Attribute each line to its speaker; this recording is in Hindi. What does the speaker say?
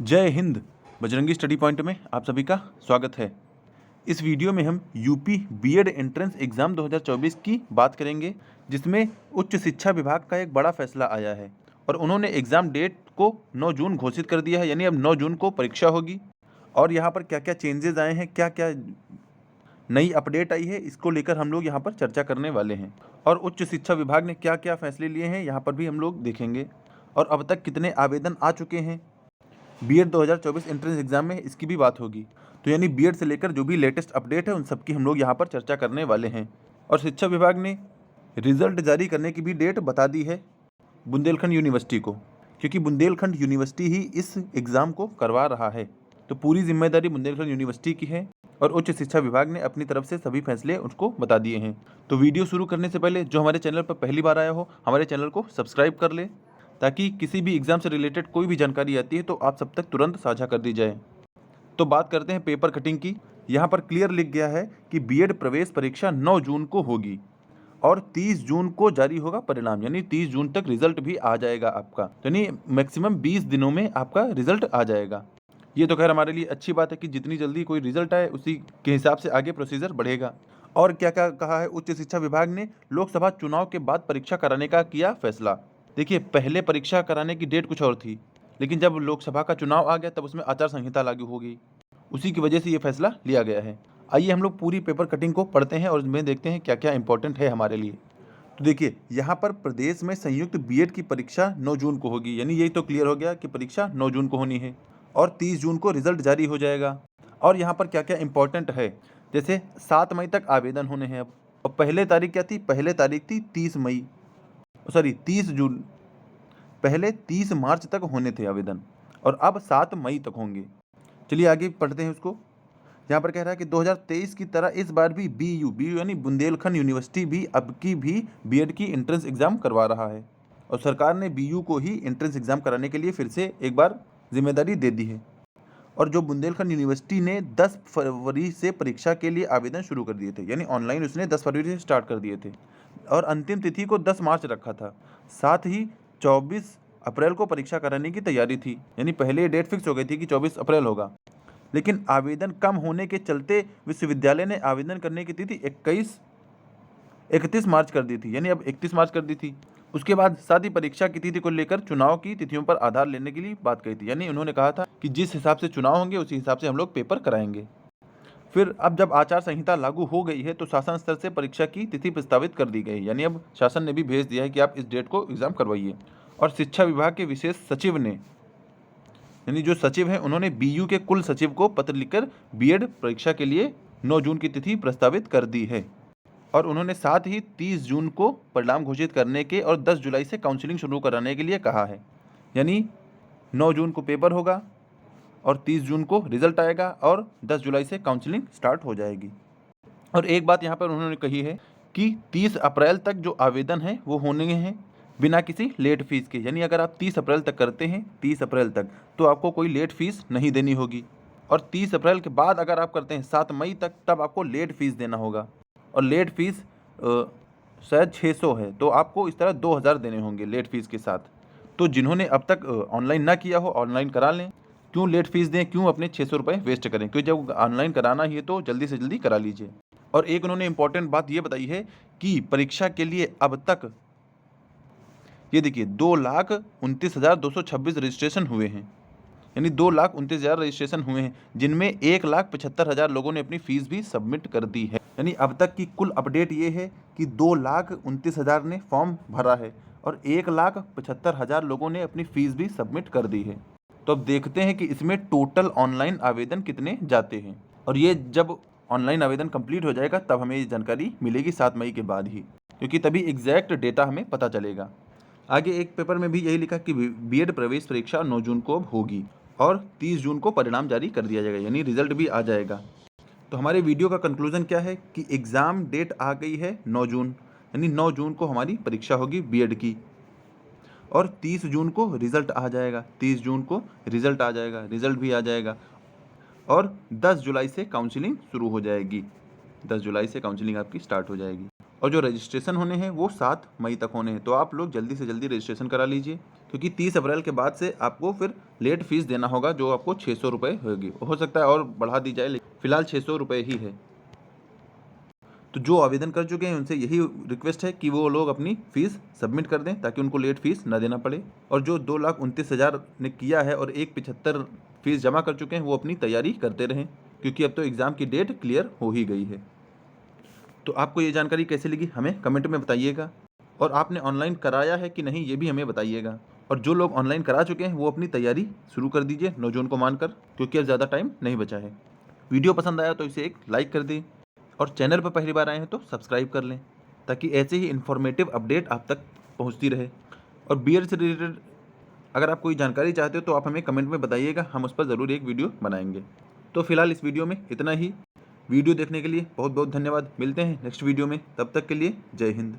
Speaker 1: जय हिंद। बजरंगी स्टडी पॉइंट में आप सभी का स्वागत है। इस वीडियो में हम यूपी बीएड एंट्रेंस एग्ज़ाम 2024 की बात करेंगे, जिसमें उच्च शिक्षा विभाग का एक बड़ा फैसला आया है और उन्होंने एग्ज़ाम डेट को 9 जून घोषित कर दिया है। यानी अब 9 जून को परीक्षा होगी और यहाँ पर क्या क्या चेंजेस आए हैं, क्या क्या नई अपडेट आई है, इसको लेकर हम लोग यहाँ पर चर्चा करने वाले हैं। और उच्च शिक्षा विभाग ने क्या क्या फैसले लिए हैं यहाँ पर भी हम लोग देखेंगे। और अब तक कितने आवेदन आ चुके हैं बीएड 2024 एंट्रेंस एग्जाम में, इसकी भी बात होगी। तो यानी बीएड से लेकर जो भी लेटेस्ट अपडेट है उन सब की हम लोग यहाँ पर चर्चा करने वाले हैं। और शिक्षा विभाग ने रिजल्ट जारी करने की भी डेट बता दी है बुंदेलखंड यूनिवर्सिटी को, क्योंकि बुंदेलखंड यूनिवर्सिटी ही इस एग्ज़ाम को करवा रहा है। तो पूरी जिम्मेदारी बुंदेलखंड यूनिवर्सिटी की है और उच्च शिक्षा विभाग ने अपनी तरफ से सभी फैसले उसको बता दिए हैं। तो वीडियो शुरू करने से पहले जो हमारे चैनल पर पहली बार आया हो, हमारे चैनल को सब्सक्राइब कर ले, ताकि किसी भी एग्ज़ाम से रिलेटेड कोई भी जानकारी आती है तो आप सब तक तुरंत साझा कर दी जाए। तो बात करते हैं पेपर कटिंग की। यहाँ पर क्लियर लिख गया है कि बीएड प्रवेश परीक्षा 9 जून को होगी और 30 जून को जारी होगा परिणाम। यानी 30 जून तक रिजल्ट भी आ जाएगा आपका, यानी मैक्सिमम 20 दिनों में आपका रिजल्ट आ जाएगा। ये तो खैर हमारे लिए अच्छी बात है कि जितनी जल्दी कोई रिजल्ट आए उसी के हिसाब से आगे प्रोसीजर बढ़ेगा। और क्या क्या कहा है उच्च शिक्षा विभाग ने, लोकसभा चुनाव के बाद परीक्षा कराने का किया फैसला। देखिए, पहले परीक्षा कराने की डेट कुछ और थी, लेकिन जब लोकसभा का चुनाव आ गया तब उसमें आचार संहिता लागू हो गई, उसी की वजह से ये फैसला लिया गया है। आइए हम लोग पूरी पेपर कटिंग को पढ़ते हैं और इसमें देखते हैं क्या क्या इंपॉर्टेंट है हमारे लिए। तो देखिए, यहाँ पर प्रदेश में संयुक्त बीएड की परीक्षा 9 जून को होगी। यानी यही तो क्लियर हो गया कि परीक्षा 9 जून को होनी है और 30 जून को रिजल्ट जारी हो जाएगा। और यहाँ पर क्या क्या इंपॉर्टेंट है, जैसे 7 मई तक आवेदन होने हैं अब। और पहले तारीख क्या थी? पहले तारीख थी 30 जून। पहले 30 मार्च तक होने थे आवेदन और अब 7 मई तक होंगे। चलिए आगे पढ़ते हैं उसको। यहाँ पर कह रहा है कि 2023 की तरह इस बार भी बीयू यानी बुंदेलखंड यूनिवर्सिटी भी अब की भी बीएड की एंट्रेंस एग्जाम करवा रहा है और सरकार ने बीयू को ही एंट्रेंस एग्जाम कराने के लिए फिर से एक बार जिम्मेदारी दे दी है। और जो बुंदेलखंड यूनिवर्सिटी ने 10 फरवरी से परीक्षा के लिए आवेदन शुरू कर दिए थे, यानी ऑनलाइन उसने 10 फरवरी से स्टार्ट कर दिए थे और अंतिम तिथि को 10 मार्च रखा था। साथ ही 24 अप्रैल को परीक्षा कराने की तैयारी थी, यानी पहले डेट फिक्स हो गई थी कि 24 अप्रैल होगा। लेकिन आवेदन कम होने के चलते विश्वविद्यालय ने आवेदन करने की तिथि 31 मार्च कर दी थी, यानी अब 31 मार्च कर दी थी। उसके बाद साथ ही परीक्षा की तिथि को लेकर चुनाव की तिथियों पर आधार लेने के लिए बात कही थी, यानी उन्होंने कहा था कि जिस हिसाब से चुनाव होंगे उसी हिसाब से हम लोग पेपर कराएंगे। फिर अब जब आचार संहिता लागू हो गई है तो शासन स्तर से परीक्षा की तिथि प्रस्तावित कर दी गई, यानी अब शासन ने भी भेज दिया है कि आप इस डेट को एग्जाम करवाइए। और शिक्षा विभाग के विशेष सचिव ने, यानी जो सचिव हैं, उन्होंने बीयू के कुल सचिव को पत्र लिखकर बीएड परीक्षा के लिए 9 जून की तिथि प्रस्तावित कर दी है। और उन्होंने साथ ही 30 जून को परिणाम घोषित करने के और 10 जुलाई से काउंसलिंग शुरू कराने के लिए कहा है। यानी 9 जून को पेपर होगा और 30 जून को रिजल्ट आएगा और 10 जुलाई से काउंसलिंग स्टार्ट हो जाएगी। और एक बात यहाँ पर उन्होंने कही है कि 30 अप्रैल तक जो आवेदन है वो होने हैं बिना किसी लेट फीस के। यानी अगर आप 30 अप्रैल तक करते हैं, 30 अप्रैल तक, तो आपको कोई लेट फीस नहीं देनी होगी। और 30 अप्रैल के बाद अगर आप करते हैं 7 मई तक, तब आपको लेट फीस देना होगा। और लेट फीस शायद 600 है, तो आपको इस तरह 2000 देने होंगे लेट फीस के साथ। तो जिन्होंने अब तक ऑनलाइन ना किया हो, ऑनलाइन करा लें। क्यों लेट फीस दें, क्यों अपने 600 रुपये वेस्ट करें? क्योंकि जब ऑनलाइन कराना ही है तो जल्दी से जल्दी करा लीजिए। और एक उन्होंने इंपॉर्टेंट बात ये बताई है कि परीक्षा के लिए अब तक ये देखिए 2,29,226 रजिस्ट्रेशन हुए हैं, यानी 2,29,000 रजिस्ट्रेशन हुए हैं, जिनमें 1,75,000 लोगों ने अपनी फीस भी सबमिट कर दी है। यानी अब तक की कुल अपडेट ये है कि 2,29,000 ने फॉर्म भरा है और 1,75,000 लोगों ने अपनी फीस भी सबमिट कर दी है। तो अब देखते हैं कि इसमें टोटल ऑनलाइन आवेदन कितने जाते हैं। और ये जब ऑनलाइन आवेदन कंप्लीट हो जाएगा तब हमें ये जानकारी मिलेगी 7 मई के बाद ही, क्योंकि तभी एग्जैक्ट डेटा हमें पता चलेगा। आगे एक पेपर में भी यही लिखा कि बीएड प्रवेश परीक्षा 9 जून को होगी और 30 जून को परिणाम जारी कर दिया जाएगा, यानी रिजल्ट भी आ जाएगा। तो हमारे वीडियो का कंक्लूजन क्या है कि एग्ज़ाम डेट आ गई है 9 जून, यानी 9 जून को हमारी परीक्षा होगी बीएड की और 30 जून को रिजल्ट आ जाएगा। 30 जून को रिजल्ट आ जाएगा, रिजल्ट भी आ जाएगा और 10 जुलाई से काउंसलिंग शुरू हो जाएगी। 10 जुलाई से काउंसलिंग आपकी स्टार्ट हो जाएगी और जो रजिस्ट्रेशन होने हैं वो 7 मई तक होने हैं। तो आप लोग जल्दी से जल्दी रजिस्ट्रेशन करा लीजिए, क्योंकि 30 अप्रैल के बाद से आपको फिर लेट फीस देना होगा, जो आपको 600 रुपये होगी। हो सकता है और बढ़ा दी जाए, लेकिन फिलहाल 600 रुपये ही है। तो जो आवेदन कर चुके हैं उनसे यही रिक्वेस्ट है कि वो लोग अपनी फ़ीस सबमिट कर दें, ताकि उनको लेट फीस ना देना पड़े। और जो 2,29,000 ने किया है और 1,75 फीस जमा कर चुके हैं, वो अपनी तैयारी करते रहें, क्योंकि अब तो एग्ज़ाम की डेट क्लियर हो ही गई है। तो आपको ये जानकारी कैसे लगी हमें कमेंट में बताइएगा, और आपने ऑनलाइन कराया है कि नहीं ये भी हमें बताइएगा। और जो लोग ऑनलाइन करा चुके हैं वो अपनी तैयारी शुरू कर दीजिए 9 जून को मानकर, क्योंकि अब ज़्यादा टाइम नहीं बचा है। वीडियो पसंद आया तो इसे एक लाइक कर दें, और चैनल पर पहली बार आए हैं तो सब्सक्राइब कर लें, ताकि ऐसे ही इन्फॉर्मेटिव अपडेट आप तक पहुंचती रहे। और बीएड से रिलेटेड अगर आप कोई जानकारी चाहते हो तो आप हमें कमेंट में बताइएगा, हम उस पर ज़रूर एक वीडियो बनाएंगे। तो फिलहाल इस वीडियो में इतना ही। वीडियो देखने के लिए बहुत बहुत धन्यवाद। मिलते हैं नेक्स्ट वीडियो में, तब तक के लिए जय हिंद।